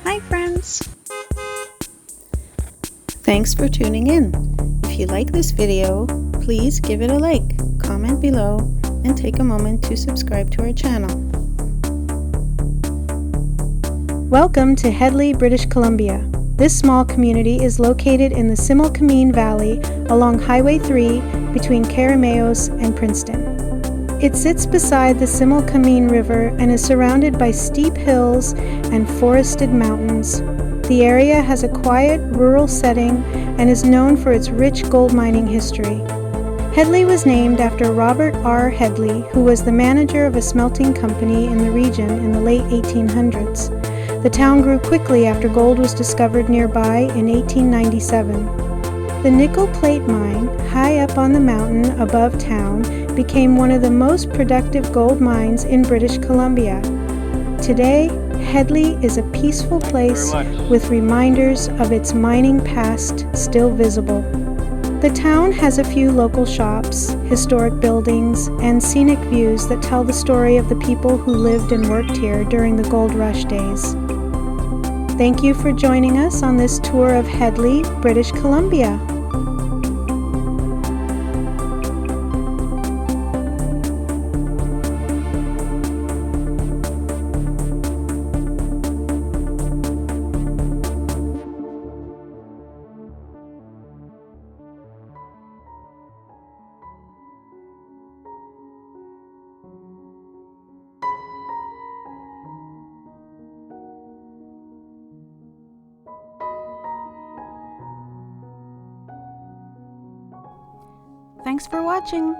Hi friends! Thanks for tuning in. If you like this video, please give it a like, comment below, and take a moment to subscribe to our channel. Welcome to Hedley, British Columbia. This small community is located in the Similkameen Valley along Highway 3 between Carameos and Princeton. It sits beside the Similkameen River and is surrounded by steep hills and forested mountains. The area has a quiet, rural setting and is known for its rich gold mining history. Hedley was named after Robert R. Hedley, who was the manager of a smelting company in the region in the late 1800s. The town grew quickly after gold was discovered nearby in 1897. The nickel plate mine, high up on the mountain above town, became one of the most productive gold mines in British Columbia. Today, Hedley is a peaceful place with reminders of its mining past still visible. The town has a few local shops, historic buildings, and scenic views that tell the story of the people who lived and worked here during the gold rush days. Thank you for joining us on this tour of Hedley, British Columbia. Thanks for watching!